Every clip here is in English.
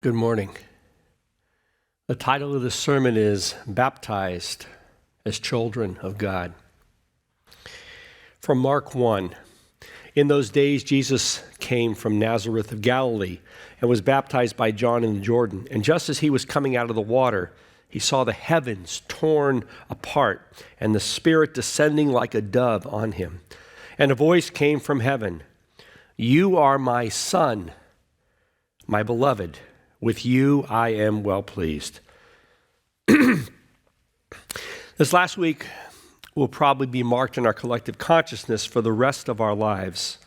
Good morning. The title of this sermon is Baptized as Children of God. From Mark 1. In those days, Jesus came from Nazareth of Galilee and was baptized by John in the Jordan. And just as he was coming out of the water, he saw the heavens torn apart and the Spirit descending like a dove on him. And a voice came from heaven, "You are my Son, my beloved. With you I am well pleased." This last week will probably be marked in our collective consciousness for the rest of our lives.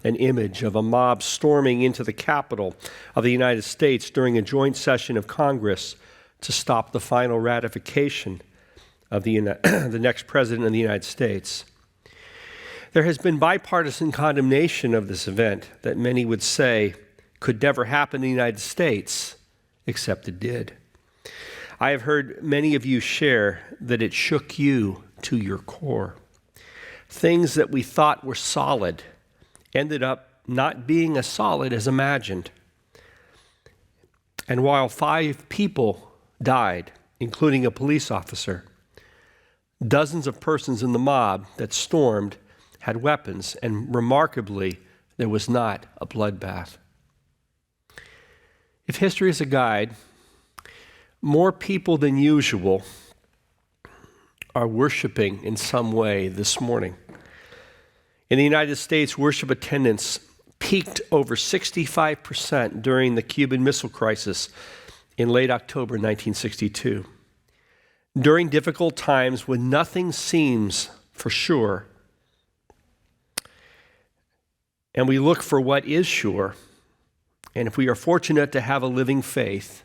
An image of a mob storming into the Capitol of the United States during a joint session of Congress to stop the final ratification of the next president of the United States. There has been bipartisan condemnation of this event that many would say could never happen in the United States, except it did. I have heard many of you share that it shook you to your core. Things that we thought were solid ended up not being as solid as imagined. And while 5 people died, including a police officer, dozens of persons in the mob that stormed had weapons, and remarkably, there was not a bloodbath. If history is a guide, more people than usual are worshiping in some way this morning. In the United States, worship attendance peaked over 65% during the Cuban Missile Crisis in late October 1962. During difficult times when nothing seems for sure, and we look for what is sure, and if we are fortunate to have a living faith,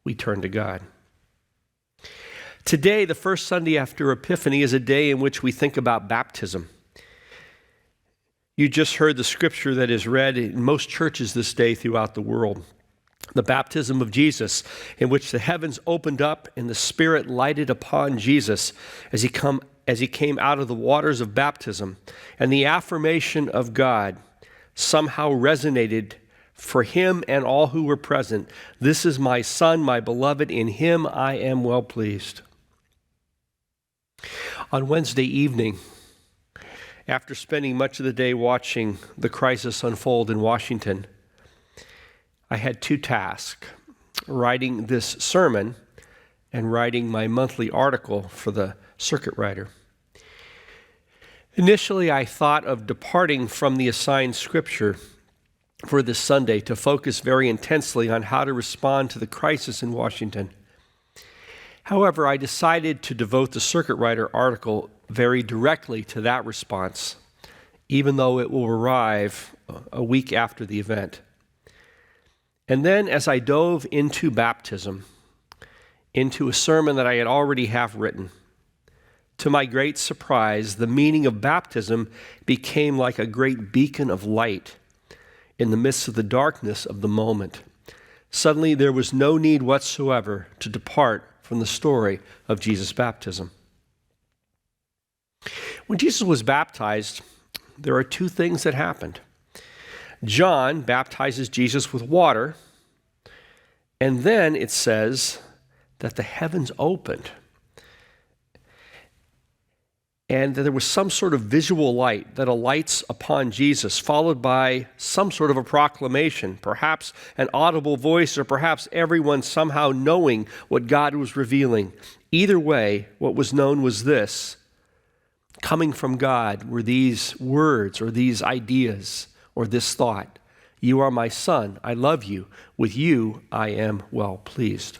we turn to God. Today, the first Sunday after Epiphany, is a day in which we think about baptism. You just heard the scripture that is read in most churches this day throughout the world. The baptism of Jesus, in which the heavens opened up and the Spirit lighted upon Jesus as he came out of the waters of baptism, and the affirmation of God somehow resonated for him and all who were present. "This is my Son, my beloved. In him I am well pleased." On Wednesday evening, after spending much of the day watching the crisis unfold in Washington, I had 2 tasks: writing this sermon and writing my monthly article for the Circuit Rider. Initially, I thought of departing from the assigned scripture for this Sunday to focus very intensely on how to respond to the crisis in Washington. However, I decided to devote the Circuit Rider article very directly to that response, even though it will arrive a week after the event. And then as I dove into baptism, into a sermon that I had already half written, to my great surprise, the meaning of baptism became like a great beacon of light in the midst of the darkness of the moment. Suddenly, there was no need whatsoever to depart from the story of Jesus' baptism. When Jesus was baptized, there are 2 things that happened. John baptizes Jesus with water, and then it says that the heavens opened, and there was some sort of visual light that alights upon Jesus, followed by some sort of a proclamation, perhaps an audible voice, or perhaps everyone somehow knowing what God was revealing. Either way, what was known was this: coming from God were these words or these ideas or this thought: "You are my Son, I love you. With you I am well pleased."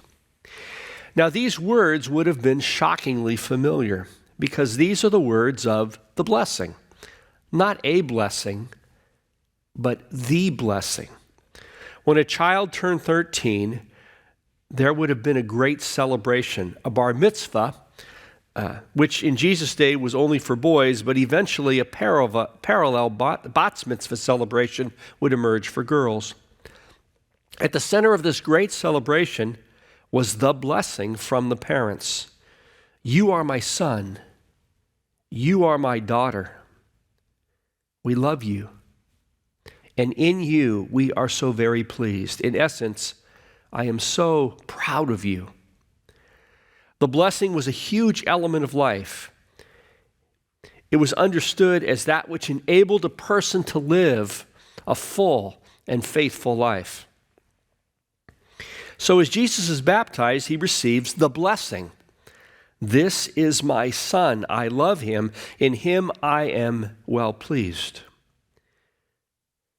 Now, these words would have been shockingly familiar, because these are the words of the blessing. Not a blessing, but the blessing. When a child turned 13, there would have been a great celebration, a bar mitzvah, which in Jesus' day was only for boys, but eventually a parallel bat mitzvah celebration would emerge for girls. At the center of this great celebration was the blessing from the parents. "You are my son. You are my daughter. We love you. And in you we are so very pleased." In essence, I am so proud of you. The blessing was a huge element of life. It was understood as that which enabled a person to live a full and faithful life. So as Jesus is baptized, he receives the blessing. This is my son. I love him. In him I am well pleased.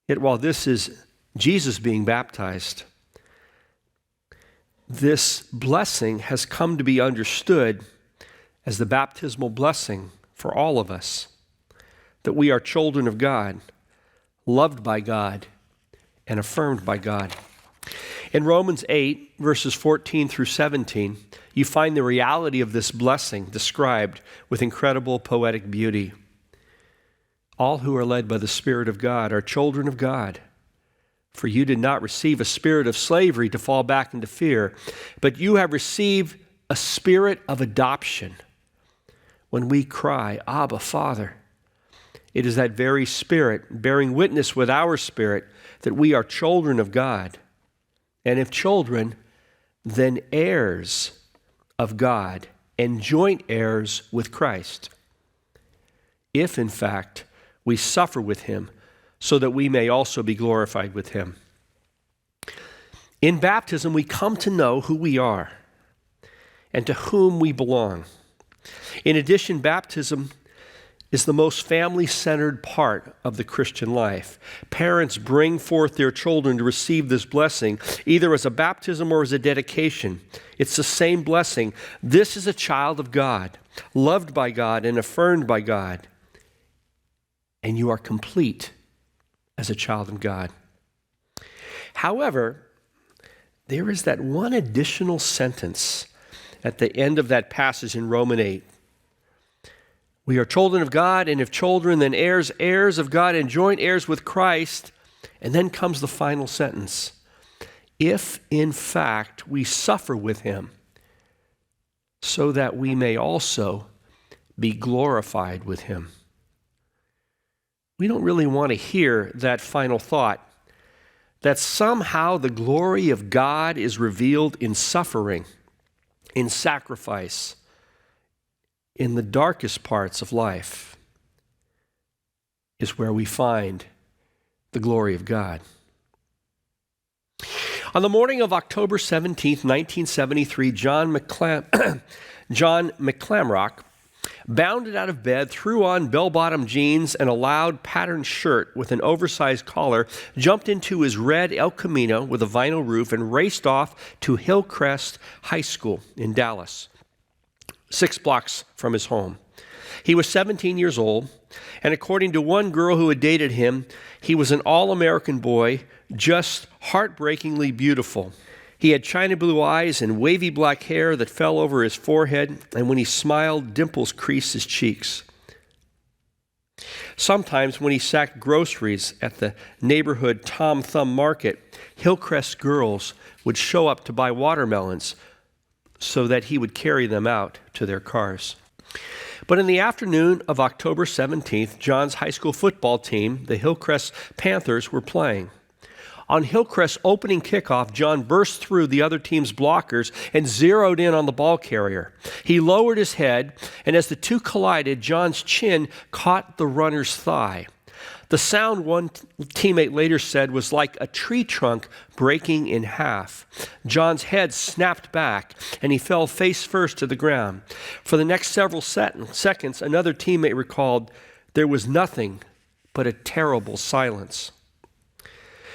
Yet while this is Jesus being baptized, this blessing has come to be understood as the baptismal blessing for all of us, that we are children of God, loved by God, and affirmed by God. In Romans 8, verses 14 through 17, you find the reality of this blessing described with incredible poetic beauty. All who are led by the Spirit of God are children of God. For you did not receive a spirit of slavery to fall back into fear, but you have received a spirit of adoption. When we cry, Abba, Father, it is that very Spirit bearing witness with our spirit that we are children of God. And if children, then heirs of God and joint heirs with Christ. If, in fact, we suffer with him, so that we may also be glorified with him. In baptism, we come to know who we are and to whom we belong. In addition, baptism is the most family-centered part of the Christian life. Parents bring forth their children to receive this blessing, either as a baptism or as a dedication. It's the same blessing. This is a child of God, loved by God and affirmed by God. And you are complete as a child of God. However, there is that one additional sentence at the end of that passage in Romans 8. We are children of God, and if children, then heirs, heirs of God, and joint heirs with Christ. And then comes the final sentence. If, in fact, we suffer with him, so that we may also be glorified with him. We don't really want to hear that final thought, that somehow the glory of God is revealed in suffering, in sacrifice, in the darkest parts of life, is where we find the glory of God. On the morning of October 17th, 1973, John McClamrock bounded out of bed, threw on bell-bottom jeans and a loud patterned shirt with an oversized collar, jumped into his red El Camino with a vinyl roof, and raced off to Hillcrest High School in Dallas, 6 blocks from his home. He was 17 years old, and according to one girl who had dated him, he was an all-American boy, just heartbreakingly beautiful. He had china blue eyes and wavy black hair that fell over his forehead, and when he smiled, dimples creased his cheeks. Sometimes when he sacked groceries at the neighborhood Tom Thumb Market, Hillcrest girls would show up to buy watermelons so that he would carry them out to their cars. But in the afternoon of October 17th, John's high school football team, the Hillcrest Panthers, were playing. On Hillcrest's opening kickoff, John burst through the other team's blockers and zeroed in on the ball carrier. He lowered his head, and as the two collided, John's chin caught the runner's thigh. The sound, one teammate later said, was like a tree trunk breaking in half. John's head snapped back, and he fell face first to the ground. For the next several seconds, another teammate recalled, there was nothing but a terrible silence.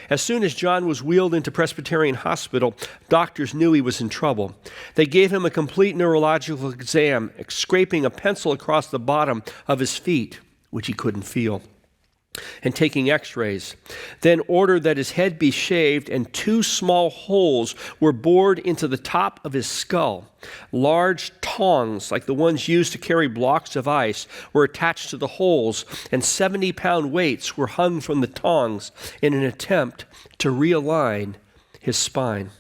As soon as John was wheeled into Presbyterian Hospital, doctors knew he was in trouble. They gave him a complete neurological exam, scraping a pencil across the bottom of his feet, which he couldn't feel, and taking x-rays. Then ordered that his head be shaved, and 2 small holes were bored into the top of his skull. Large tongs, like the ones used to carry blocks of ice, were attached to the holes, and 70-pound weights were hung from the tongs in an attempt to realign his spine.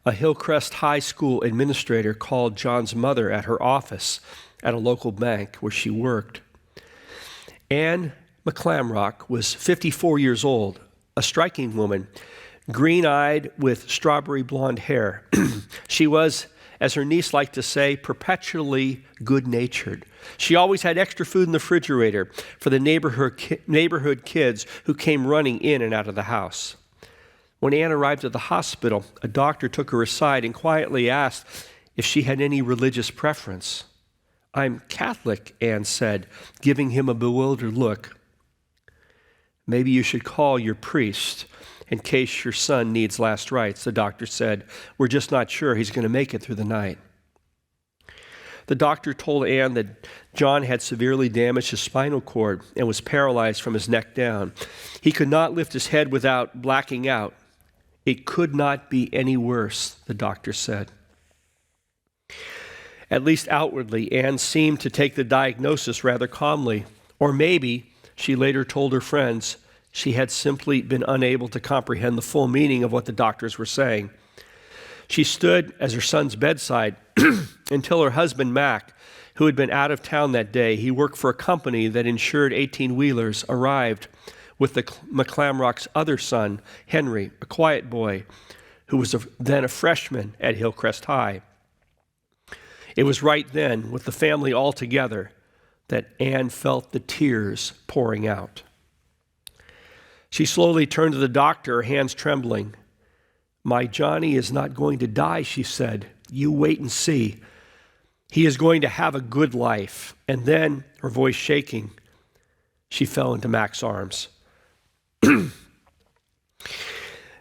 A Hillcrest High School administrator called John's mother at her office at a local bank where she worked. Anne McClamrock was 54 years old, a striking woman, green-eyed with strawberry blonde hair. She was, as her niece liked to say, perpetually good-natured. She always had extra food in the refrigerator for the neighborhood kids who came running in and out of the house. When Anne arrived at the hospital, a doctor took her aside and quietly asked if she had any religious preference. "I'm Catholic," Anne said, giving him a bewildered look. "Maybe you should call your priest in case your son needs last rites," the doctor said. "We're just not sure he's going to make it through the night." The doctor told Anne that John had severely damaged his spinal cord and was paralyzed from his neck down. He could not lift his head without blacking out. "It could not be any worse," the doctor said. At least outwardly, Anne seemed to take the diagnosis rather calmly. Or maybe, she later told her friends, she had simply been unable to comprehend the full meaning of what the doctors were saying. She stood at her son's bedside until her husband, Mac, who had been out of town that day, he worked for a company that insured 18-wheelers, arrived with the McClamrock's other son, Henry, a quiet boy, who was then a freshman at Hillcrest High. It was right then, with the family all together, that Anne felt the tears pouring out. She slowly turned to the doctor, her hands trembling. "My Johnny is not going to die," she said. "You wait and see. He is going to have a good life." And then, her voice shaking, she fell into Mac's arms.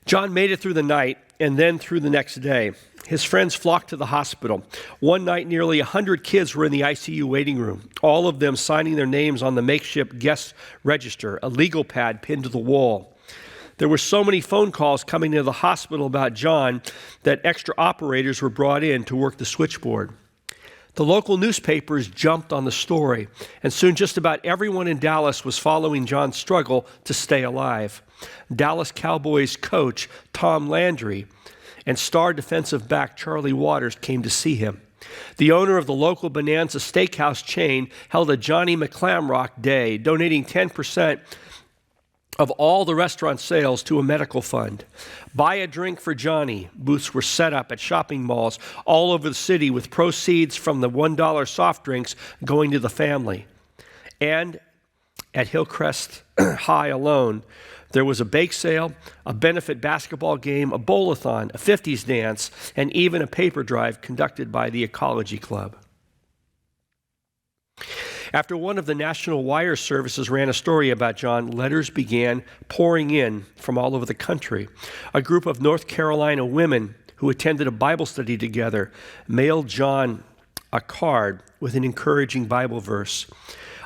John made it through the night and then through the next day. His friends flocked to the hospital. One night, nearly 100 kids were in the ICU waiting room, all of them signing their names on the makeshift guest register, a legal pad pinned to the wall. There were so many phone calls coming to the hospital about John that extra operators were brought in to work the switchboard. The local newspapers jumped on the story, and soon just about everyone in Dallas was following John's struggle to stay alive. Dallas Cowboys coach Tom Landry and star defensive back Charlie Waters came to see him. The owner of the local Bonanza Steakhouse chain held a Johnny McClamrock Day, donating 10% of all the restaurant sales to a medical fund. Buy a drink for Johnny. Booths were set up at shopping malls all over the city with proceeds from the $1 soft drinks going to the family. And at Hillcrest High alone, there was a bake sale, a benefit basketball game, a bowl-a-thon, a 50s dance, and even a paper drive conducted by the Ecology Club. After one of the National Wire services ran a story about John, letters began pouring in from all over the country. A group of North Carolina women who attended a Bible study together mailed John a card with an encouraging Bible verse.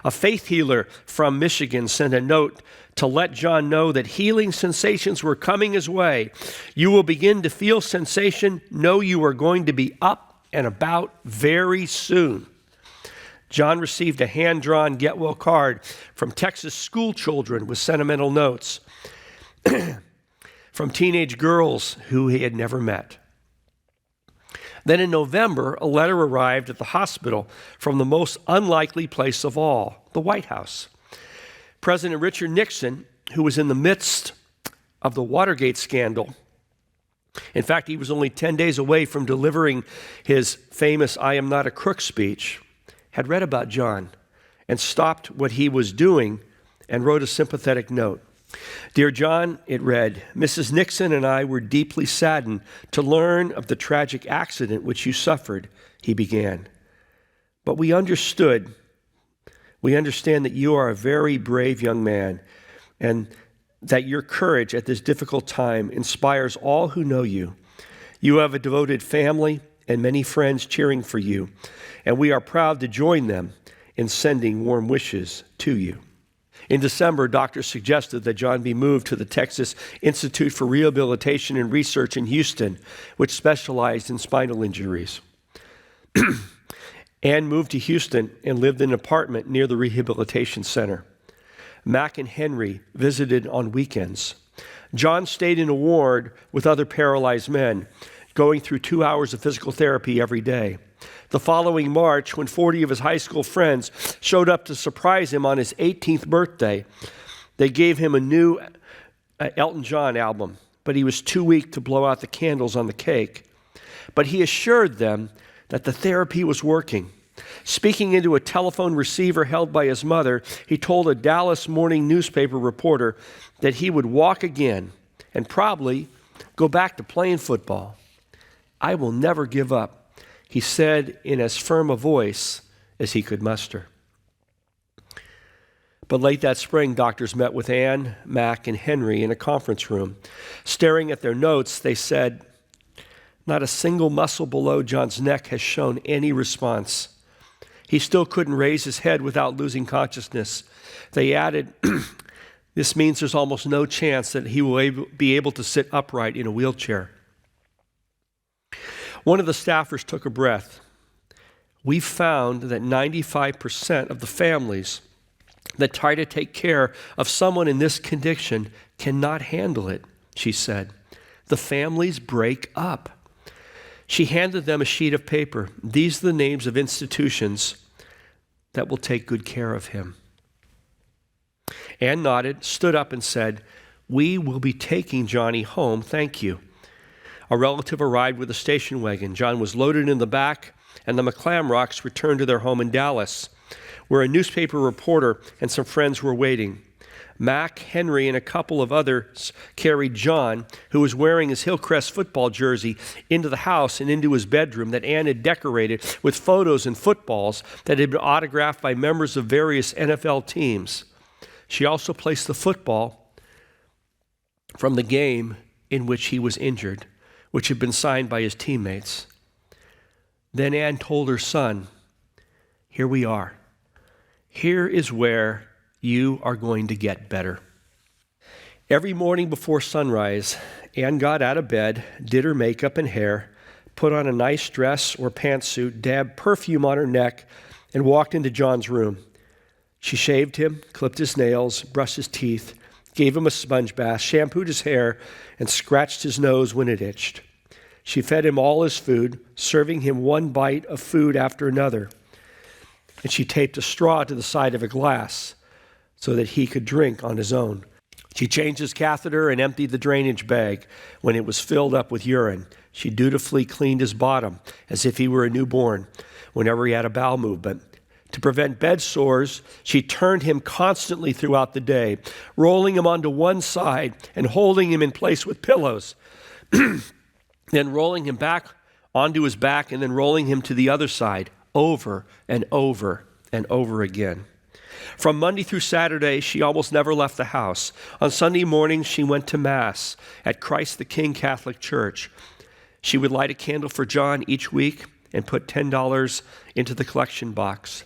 A faith healer from Michigan sent a note to let John know that healing sensations were coming his way. "You will begin to feel sensation. Know you are going to be up and about very soon." John received a hand-drawn get-well card from Texas school children with sentimental notes from teenage girls who he had never met. Then in November, a letter arrived at the hospital from the most unlikely place of all, the White House. President Richard Nixon, who was in the midst of the Watergate scandal, in fact, he was only 10 days away from delivering his famous "I am not a crook" speech, had read about John and stopped what he was doing and wrote a sympathetic note. "Dear John," it read, "Mrs. Nixon and I were deeply saddened to learn of the tragic accident which you suffered," he began. "But we understand that you are a very brave young man and that your courage at this difficult time inspires all who know you. You have a devoted family and many friends cheering for you, and we are proud to join them in sending warm wishes to you." In December, doctors suggested that John be moved to the Texas Institute for Rehabilitation and Research in Houston, which specialized in spinal injuries. Anne moved to Houston and lived in an apartment near the rehabilitation center. Mac and Henry visited on weekends. John stayed in a ward with other paralyzed men, going through 2 hours of physical therapy every day. The following March, when 40 of his high school friends showed up to surprise him on his 18th birthday, they gave him a new Elton John album, but he was too weak to blow out the candles on the cake. But he assured them that the therapy was working. Speaking into a telephone receiver held by his mother, he told a Dallas morning newspaper reporter that he would walk again and probably go back to playing football. "I will never give up," he said in as firm a voice as he could muster. But late that spring, doctors met with Anne, Mac, and Henry in a conference room. Staring at their notes, they said, "Not a single muscle below John's neck has shown any response. He still couldn't raise his head without losing consciousness." They added, "This means there's almost no chance that he will be able to sit upright in a wheelchair." One of the staffers took a breath. "We've found that 95% of the families that try to take care of someone in this condition cannot handle it," she said. "The families break up." She handed them a sheet of paper. "These are the names of institutions that will take good care of him." Anne nodded, stood up, and said, "We will be taking Johnny home, thank you." A relative arrived with a station wagon. John was loaded in the back, and the McClamrocks returned to their home in Dallas, where a newspaper reporter and some friends were waiting. Mac, Henry, and a couple of others carried John, who was wearing his Hillcrest football jersey, into the house and into his bedroom that Anne had decorated with photos and footballs that had been autographed by members of various NFL teams. She also placed the football from the game in which he was injured, which had been signed by his teammates. Then Anne told her son, "Here we are. Here is where you are going to get better." Every morning before sunrise, Anne got out of bed, did her makeup and hair, put on a nice dress or pantsuit, dabbed perfume on her neck, and walked into John's room. She shaved him, clipped his nails, brushed his teeth, gave him a sponge bath, shampooed his hair, and scratched his nose when it itched. She fed him all his food, serving him one bite of food after another. And she taped a straw to the side of a glass so that he could drink on his own. She changed his catheter and emptied the drainage bag when it was filled up with urine. She dutifully cleaned his bottom as if he were a newborn whenever he had a bowel movement. To prevent bed sores, she turned him constantly throughout the day, rolling him onto one side and holding him in place with pillows, then rolling him back onto his back and then rolling him to the other side, over and over and over again. From Monday through Saturday, she almost never left the house. On Sunday mornings, she went to Mass at Christ the King Catholic Church. She would light a candle for John each week and put $10 into the collection box.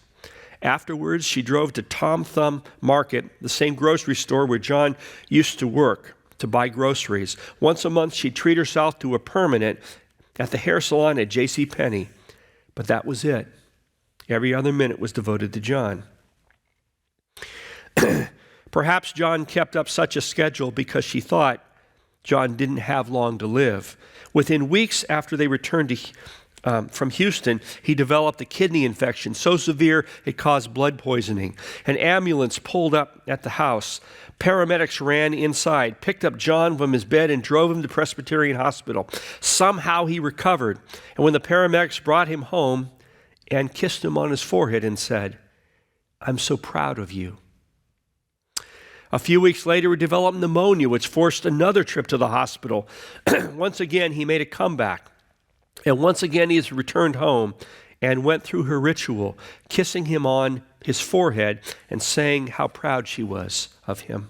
Afterwards, she drove to Tom Thumb Market, the same grocery store where John used to work, to buy groceries. Once a month, she'd treat herself to a permanent at the hair salon at J.C. Penney. But that was it. Every other minute was devoted to John. Perhaps John kept up such a schedule because she thought John didn't have long to live. Within weeks after they returned from Houston, he developed a kidney infection so severe it caused blood poisoning. An ambulance pulled up at the house. Paramedics ran inside, picked up John from his bed, and drove him to Presbyterian Hospital. Somehow he recovered, and when the paramedics brought him home, Anne kissed him on his forehead and said, "I'm so proud of you." A few weeks later, he developed pneumonia, which forced another trip to the hospital. Once again, he made a comeback. And once again, he has returned home and went through her ritual, kissing him on his forehead and saying how proud she was of him.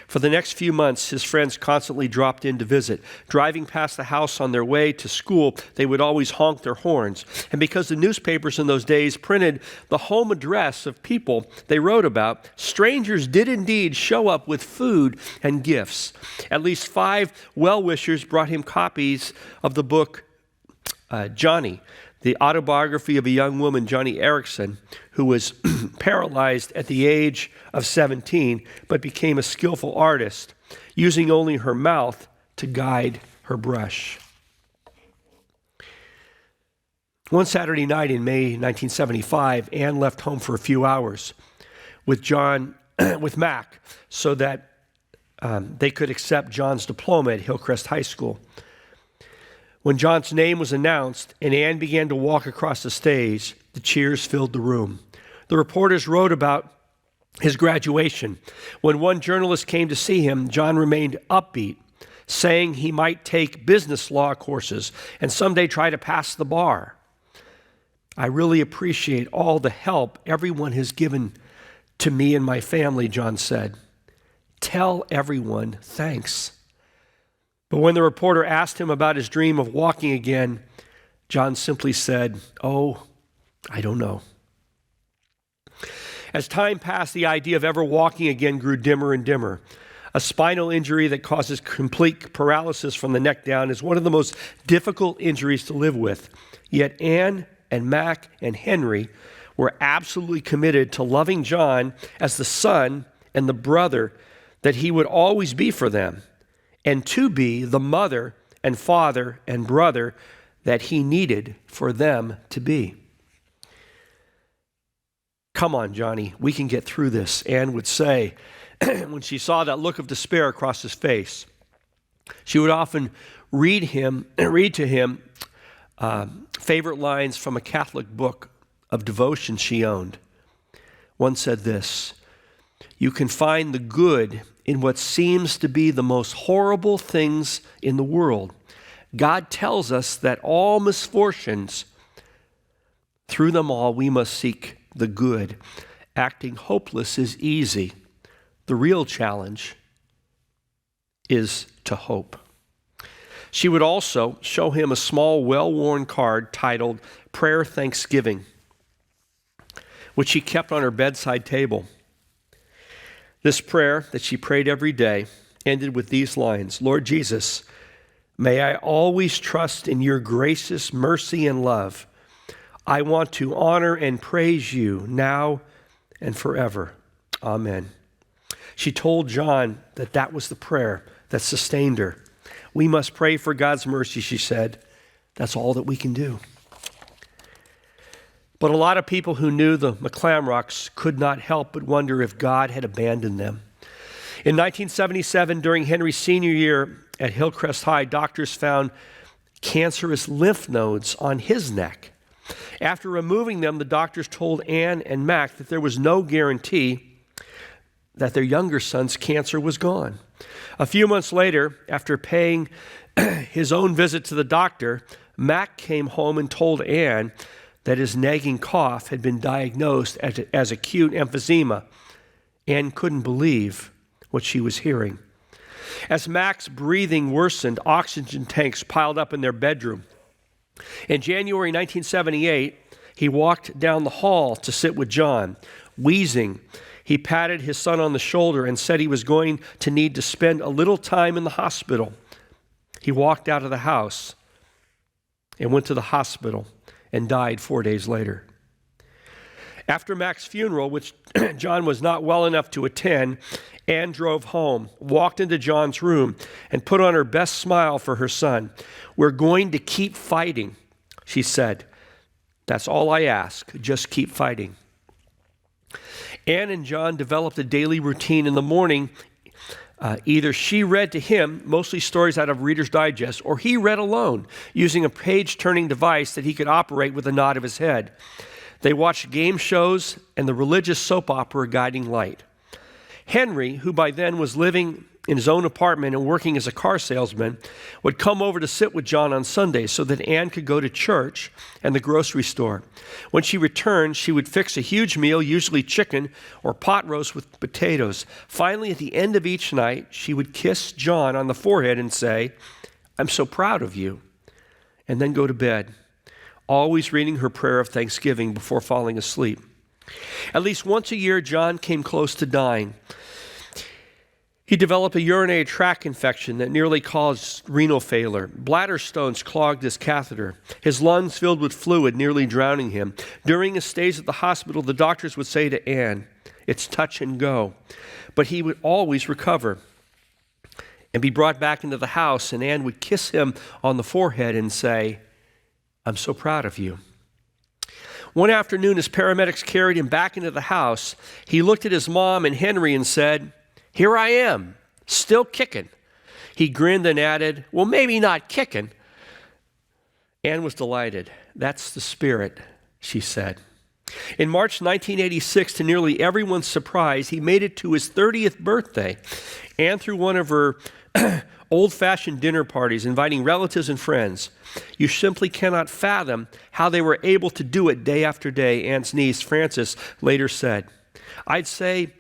For the next few months, his friends constantly dropped in to visit. Driving past the house on their way to school, they would always honk their horns. And because the newspapers in those days printed the home address of people they wrote about, strangers did indeed show up with food and gifts. At least 5 well-wishers brought him copies of the book Johnny, the autobiography of a young woman, Johnny Erickson, who was paralyzed at the age of 17, but became a skillful artist, using only her mouth to guide her brush. One Saturday night in May 1975, Anne left home for a few hours with Mac, so that they could accept John's diploma at Hillcrest High School. When John's name was announced and Anne began to walk across the stage, the cheers filled the room. The reporters wrote about his graduation. When one journalist came to see him, John remained upbeat, saying he might take business law courses and someday try to pass the bar. I really appreciate all the help everyone has given to me and my family, John said. Tell everyone thanks. But when the reporter asked him about his dream of walking again, John simply said, "Oh, I don't know." As time passed, the idea of ever walking again grew dimmer and dimmer. A spinal injury that causes complete paralysis from the neck down is one of the most difficult injuries to live with. Yet Anne and Mac and Henry were absolutely committed to loving John as the son and the brother that he would always be for them, and to be the mother and father and brother that he needed for them to be. "Come on, Johnny, we can get through this," Anne would say when she saw that look of despair across his face. She would often read to him favorite lines from a Catholic book of devotion she owned. One said this: "You can find the good in what seems to be the most horrible things in the world. God tells us that all misfortunes, through them all, we must seek the good. Acting hopeless is easy. The real challenge is to hope." She would also show him a small, well-worn card titled Prayer Thanksgiving, which she kept on her bedside table. This prayer that she prayed every day ended with these lines: "Lord Jesus, may I always trust in your gracious mercy and love. I want to honor and praise you now and forever. Amen." She told John that that was the prayer that sustained her. We must pray for God's mercy, she said. That's all that we can do. But a lot of people who knew the McClamrocks could not help but wonder if God had abandoned them. In 1977, during Henry's senior year at Hillcrest High, doctors found cancerous lymph nodes on his neck. After removing them, the doctors told Anne and Mac that there was no guarantee that their younger son's cancer was gone. A few months later, after paying his own visit to the doctor, Mac came home and told Anne that his nagging cough had been diagnosed as acute emphysema. Anne couldn't believe what she was hearing. As Mac's breathing worsened, oxygen tanks piled up in their bedroom. In January 1978, he walked down the hall to sit with John. Wheezing, he patted his son on the shoulder and said he was going to need to spend a little time in the hospital. He walked out of the house and went to the hospital and died 4 days later. After Mac's funeral, which John was not well enough to attend, Anne drove home, walked into John's room, and put on her best smile for her son. "We're going to keep fighting," she said. "That's all I ask. Just keep fighting." Anne and John developed a daily routine. In the morning, either she read to him, mostly stories out of Reader's Digest, or he read alone, using a page-turning device that he could operate with a nod of his head. They watched game shows and the religious soap opera Guiding Light. Henry, who by then was living in his own apartment and working as a car salesman, would come over to sit with John on Sundays so that Anne could go to church and the grocery store. When she returned, she would fix a huge meal, usually chicken or pot roast with potatoes. Finally, at the end of each night, she would kiss John on the forehead and say, "I'm so proud of you," and then go to bed, always reading her prayer of thanksgiving before falling asleep. At least once a year, John came close to dying. He developed a urinary tract infection that nearly caused renal failure. Bladder stones clogged his catheter. His lungs filled with fluid, nearly drowning him. During his stays at the hospital, the doctors would say to Anne, "It's touch and go." But he would always recover and be brought back into the house, and Anne would kiss him on the forehead and say, "I'm so proud of you." One afternoon, as paramedics carried him back into the house, he looked at his mom and Henry and said, "Here I am. Still kicking. He grinned and added, well, maybe not kicking. Anne was delighted. That's the spirit, she said. In March 1986, to nearly everyone's surprise, he made it to his 30th birthday. Anne threw one of her old-fashioned dinner parties, inviting relatives and friends. You simply cannot fathom how they were able to do it day after day, Anne's niece, Frances, later said. I'd say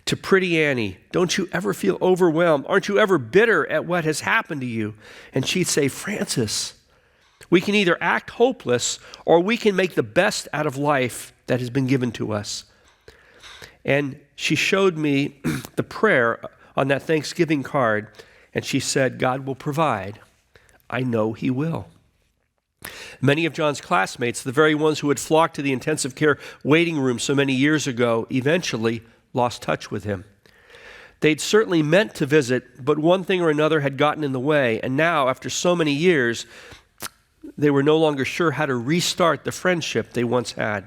to pretty Annie, don't you ever feel overwhelmed? Aren't you ever bitter at what has happened to you? And she'd say, Frances, we can either act hopeless or we can make the best out of life that has been given to us. And she showed me the prayer on that Thanksgiving card, and she said, God will provide. I know he will. Many of John's classmates, the very ones who had flocked to the intensive care waiting room so many years ago, eventually lost touch with him. They'd certainly meant to visit, but one thing or another had gotten in the way, and now, after so many years, they were no longer sure how to restart the friendship they once had.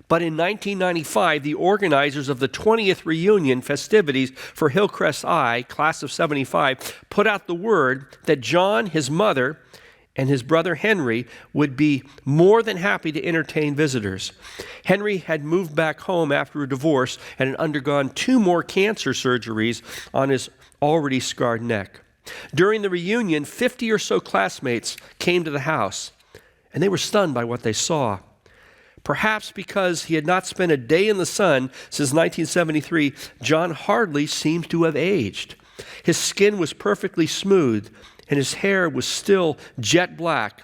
But in 1995, the organizers of the 20th reunion festivities for Hillcrest I, class of 75, put out the word that John, his mother, and his brother Henry would be more than happy to entertain visitors. Henry had moved back home after a divorce and had undergone 2 more cancer surgeries on his already scarred neck. During the reunion, 50 or so classmates came to the house, and they were stunned by what they saw. Perhaps because he had not spent a day in the sun since 1973, John hardly seemed to have aged. His skin was perfectly smooth, and his hair was still jet black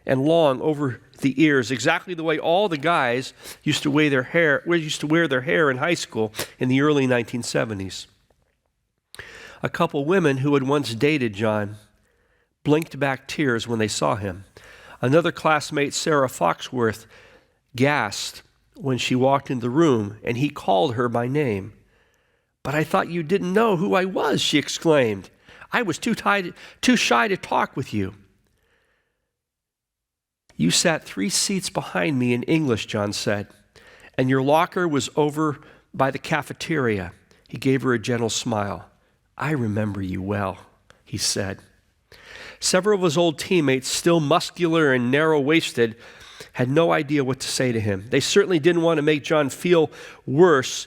and long over the ears, exactly the way all the guys used to wear their hair in high school in the early 1970s. A couple women who had once dated John blinked back tears when they saw him. Another classmate, Sarah Foxworth, gasped when she walked into the room, and he called her by name. But I thought you didn't know who I was, she exclaimed. I was too shy to talk with you. You sat 3 seats behind me in English, John said, and your locker was over by the cafeteria. He gave her a gentle smile. I remember you well, he said. Several of his old teammates, still muscular and narrow-waisted, had no idea what to say to him. They certainly didn't want to make John feel worse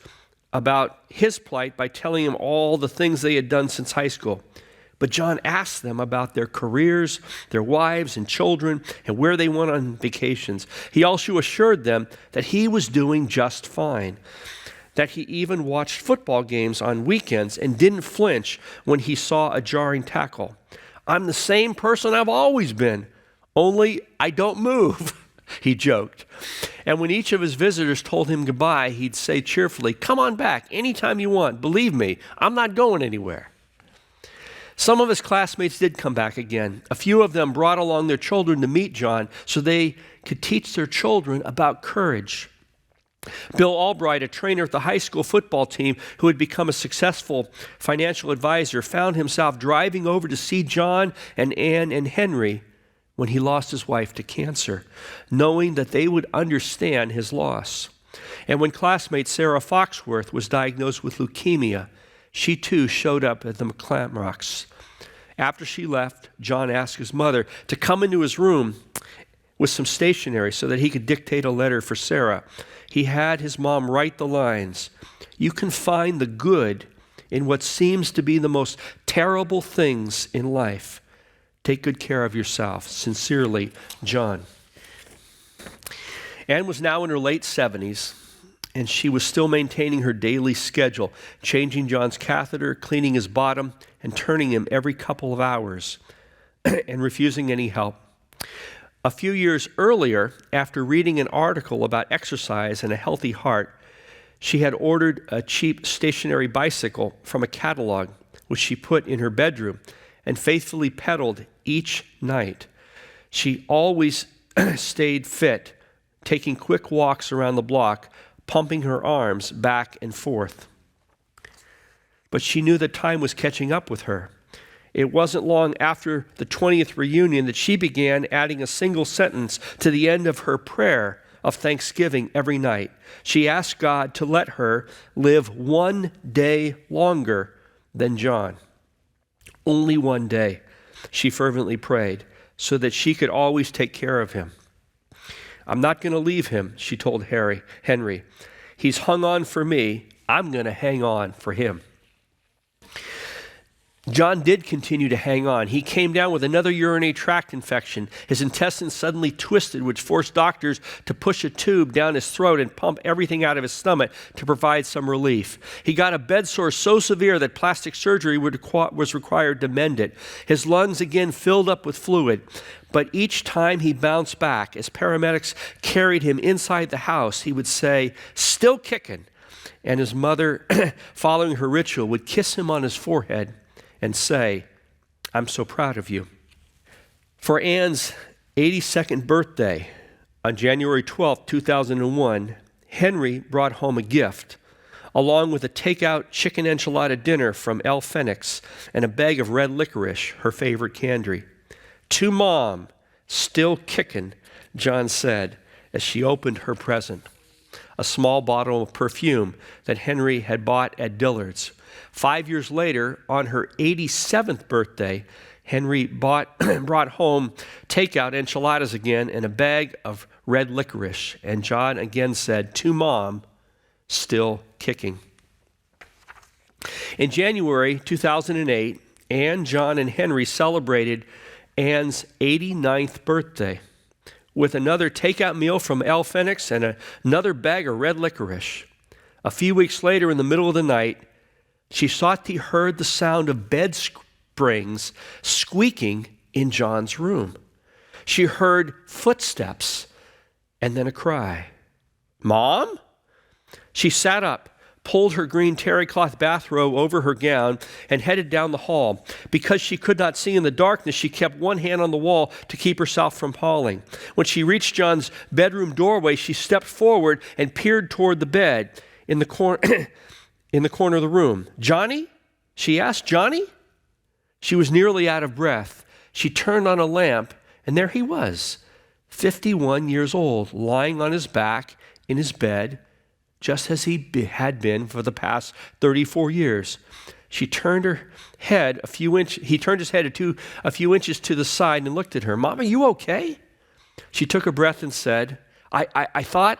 about his plight by telling him all the things they had done since high school. But John asked them about their careers, their wives and children, and where they went on vacations. He also assured them that he was doing just fine, that he even watched football games on weekends and didn't flinch when he saw a jarring tackle. I'm the same person I've always been, only I don't move, he joked. And when each of his visitors told him goodbye, he'd say cheerfully, come on back anytime you want. Believe me, I'm not going anywhere. Some of his classmates did come back again. A few of them brought along their children to meet John so they could teach their children about courage. Bill Albright, a trainer at the high school football team who had become a successful financial advisor, found himself driving over to see John and Anne and Henry when he lost his wife to cancer, knowing that they would understand his loss. And when classmate Sarah Foxworth was diagnosed with leukemia, she too showed up at the McClamrocks. After she left, John asked his mother to come into his room with some stationery so that he could dictate a letter for Sarah. He had his mom write the lines, "You can find the good in what seems to be the most terrible things in life. Take good care of yourself. Sincerely, John." Anne was now in her late 70s, and she was still maintaining her daily schedule, changing John's catheter, cleaning his bottom, and turning him every couple of hours, and refusing any help. A few years earlier, after reading an article about exercise and a healthy heart, she had ordered a cheap stationary bicycle from a catalog, which she put in her bedroom and faithfully pedaled each night. She always stayed fit, taking quick walks around the block, pumping her arms back and forth. But she knew that time was catching up with her. It wasn't long after the 20th reunion that she began adding a single sentence to the end of her prayer of thanksgiving every night. She asked God to let her live one day longer than John. Only one day, she fervently prayed, so that she could always take care of him. I'm not going to leave him, she told Henry. He's hung on for me. I'm going to hang on for him. John did continue to hang on. He came down with another urinary tract infection. His intestines suddenly twisted, which forced doctors to push a tube down his throat and pump everything out of his stomach to provide some relief. He got a bed sore so severe that plastic surgery was required to mend it. His lungs again filled up with fluid. But each time he bounced back, as paramedics carried him inside the house, he would say, "Still kicking." And his mother, following her ritual, would kiss him on his forehead and say, "I'm so proud of you." For Anne's 82nd birthday, on January 12, 2001, Henry brought home a gift, along with a takeout chicken enchilada dinner from El Fenix and a bag of red licorice, her favorite candy. "To Mom, still kicking," John said as she opened her present, a small bottle of perfume that Henry had bought at Dillard's. 5 years later, on her 87th birthday, Henry brought home takeout enchiladas again and a bag of red licorice. And John again said, "To Mom, still kicking." In January 2008, Anne, John, and Henry celebrated Anne's 89th birthday with another takeout meal from El Fenix and another bag of red licorice. A few weeks later, in the middle of the night, she thought she heard the sound of bed springs squeaking in John's room. She heard footsteps and then a cry. "Mom?" She sat up, pulled her green terry cloth bathrobe over her gown, and headed down the hall. Because she could not see in the darkness, she kept one hand on the wall to keep herself from falling. When she reached John's bedroom doorway, she stepped forward and peered toward the bed in the corner of the room. "Johnny?" she asked. "Johnny?" She was nearly out of breath. She turned on a lamp, and there he was, 51 years old, lying on his back in his bed, just as he had been for the past 34 years. He turned his head a few inches to the side and looked at her. "Mom, are you okay?" She took a breath and said, I thought,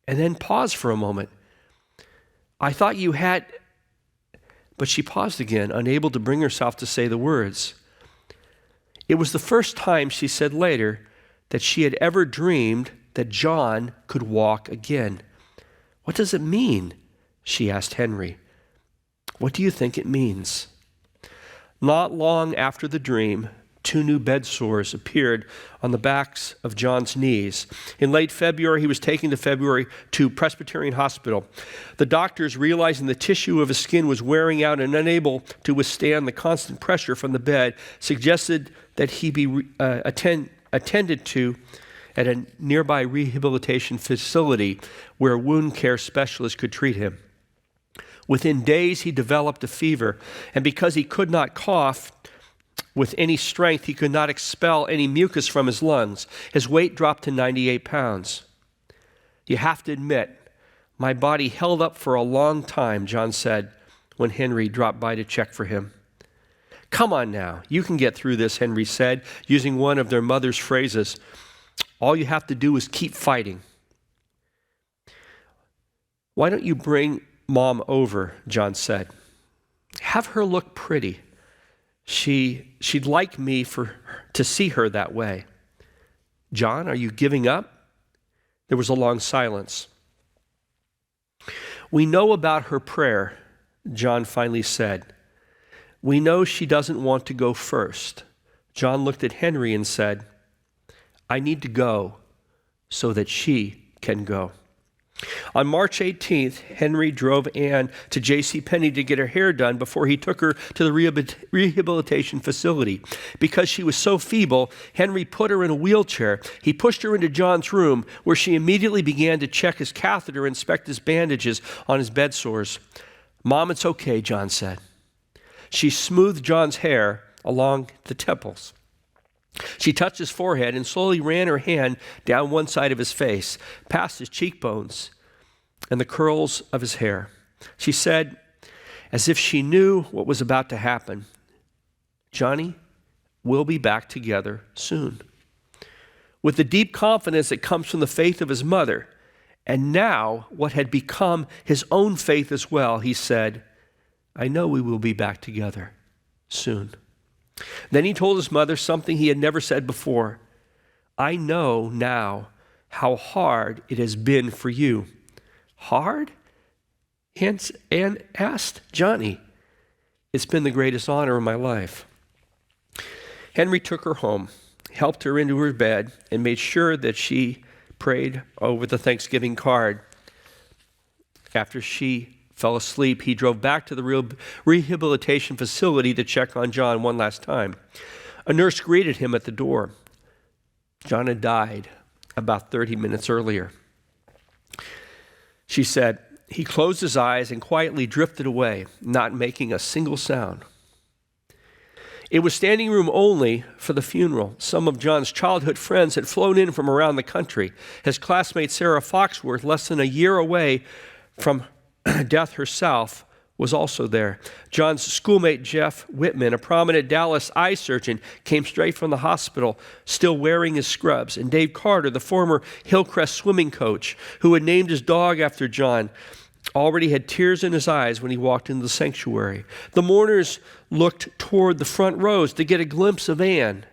and then paused for a moment. "I thought you had," but she paused again, unable to bring herself to say the words. It was the first time, she said later, that she had ever dreamed that John could walk again. "What does it mean?" she asked Henry. "What do you think it means?" Not long after the dream, 2 new bed sores appeared on the backs of John's knees. In late February, he was taken to Presbyterian Hospital. The doctors, realizing the tissue of his skin was wearing out and unable to withstand the constant pressure from the bed, suggested that he be attended to at a nearby rehabilitation facility where wound care specialists could treat him. Within days, he developed a fever, and because he could not cough with any strength, he could not expel any mucus from his lungs. His weight dropped to 98 pounds. "You have to admit, my body held up for a long time," John said when Henry dropped by to check for him. "Come on now, you can get through this," Henry said, using one of their mother's phrases. "All you have to do is keep fighting." "Why don't you bring Mom over?" John said. "Have her look pretty. She'd like me to see her that way." "John, are you giving up?" There was a long silence. "We know about her prayer," John finally said. "We know she doesn't want to go first." John looked at Henry and said, "I need to go so that she can go." On March 18th, Henry drove Anne to JCPenney to get her hair done before he took her to the rehabilitation facility. Because she was so feeble, Henry put her in a wheelchair. He pushed her into John's room, where she immediately began to check his catheter and inspect his bandages on his bed sores. "Mom, it's okay," John said. She smoothed John's hair along the temples. She touched his forehead and slowly ran her hand down one side of his face, past his cheekbones and the curls of his hair. She said, as if she knew what was about to happen. Johnny, we'll be back together soon. With the deep confidence that comes from the faith of his mother, and now what had become his own faith as well, he said, I know we will be back together soon. Then he told his mother something he had never said before. I know now how hard it has been for you. Hard? Anne asked. Johnny, it's been the greatest honor of my life. Henry took her home, helped her into her bed, and made sure that she prayed over the Thanksgiving card. After she fell asleep, he drove back to the rehabilitation facility to check on John one last time. A nurse greeted him at the door. John had died about 30 minutes earlier. She said, he closed his eyes and quietly drifted away, not making a single sound. It was standing room only for the funeral. Some of John's childhood friends had flown in from around the country. His classmate Sarah Foxworth, less than a year away from death herself, was also there. John's schoolmate Jeff Whitman, a prominent Dallas eye surgeon, came straight from the hospital, still wearing his scrubs. And Dave Carter, the former Hillcrest swimming coach, who had named his dog after John, already had tears in his eyes when he walked into the sanctuary. The mourners looked toward the front rows to get a glimpse of Anne.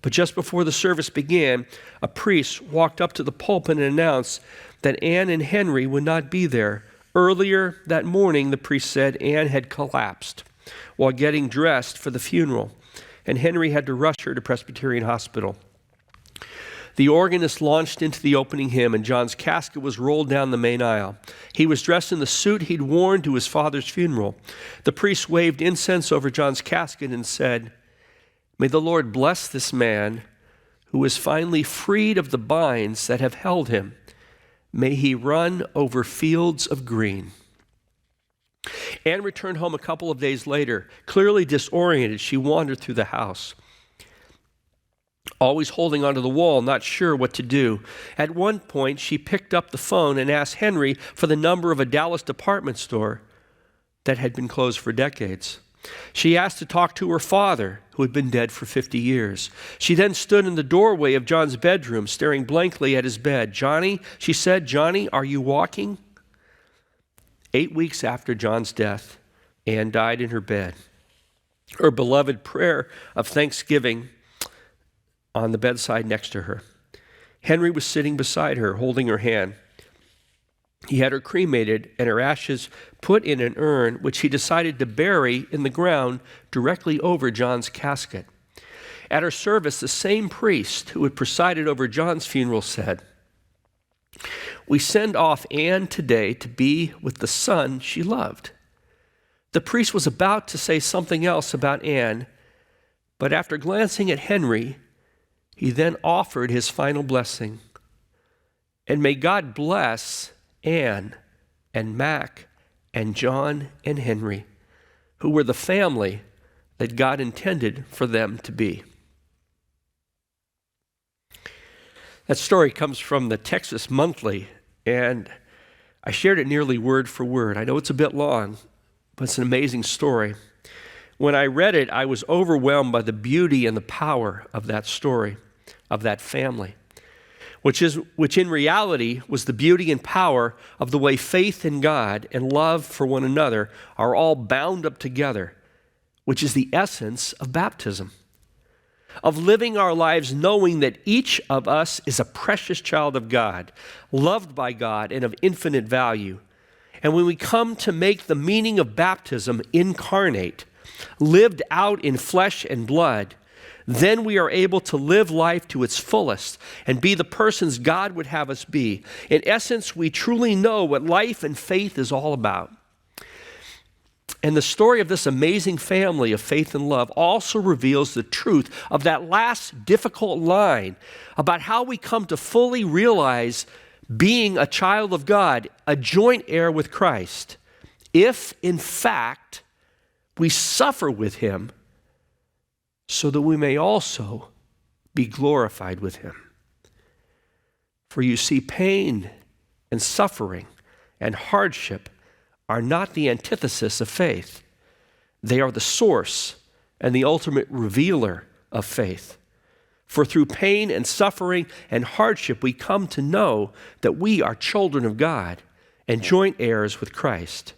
But just before the service began, a priest walked up to the pulpit and announced that Anne and Henry would not be there. Earlier that morning, the priest said Anne had collapsed while getting dressed for the funeral, and Henry had to rush her to Presbyterian Hospital. The organist launched into the opening hymn, and John's casket was rolled down the main aisle. He was dressed in the suit he'd worn to his father's funeral. The priest waved incense over John's casket and said, May the Lord bless this man who is finally freed of the binds that have held him. May he run over fields of green. Anne returned home a couple of days later. Clearly disoriented, she wandered through the house, always holding onto the wall, not sure what to do. At one point, she picked up the phone and asked Henry for the number of a Dallas department store that had been closed for decades. She asked to talk to her father, who had been dead for 50 years. She then stood in the doorway of John's bedroom, staring blankly at his bed. Johnny, she said, Johnny, are you walking? 8 weeks after John's death, Anne died in her bed. Her beloved prayer of thanksgiving on the bedside next to her. Henry was sitting beside her, holding her hand. He had her cremated and her ashes put in an urn, which he decided to bury in the ground directly over John's casket. At her service, the same priest who had presided over John's funeral said, We send off Anne today to be with the son she loved. The priest was about to say something else about Anne, but after glancing at Henry, he then offered his final blessing. And may God bless Anne and Mac and John and Henry, who were the family that God intended for them to be. That story comes from the Texas Monthly, and I shared it nearly word for word. I know it's a bit long, but it's an amazing story. When I read it, I was overwhelmed by the beauty and the power of that story, of that family, which in reality was the beauty and power of the way faith in God and love for one another are all bound up together, which is the essence of baptism, of living our lives knowing that each of us is a precious child of God, loved by God and of infinite value. And when we come to make the meaning of baptism incarnate, lived out in flesh and blood, then we are able to live life to its fullest and be the persons God would have us be. In essence, we truly know what life and faith is all about. And the story of this amazing family of faith and love also reveals the truth of that last difficult line about how we come to fully realize being a child of God, a joint heir with Christ, if in fact we suffer with him, so that we may also be glorified with him. For you see, pain and suffering and hardship are not the antithesis of faith. They are the source and the ultimate revealer of faith. For through pain and suffering and hardship, we come to know that we are children of God and joint heirs with Christ.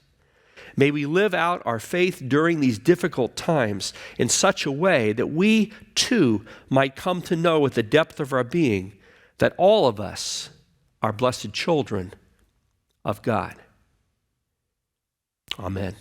May we live out our faith during these difficult times in such a way that we too might come to know with the depth of our being that all of us are blessed children of God. Amen.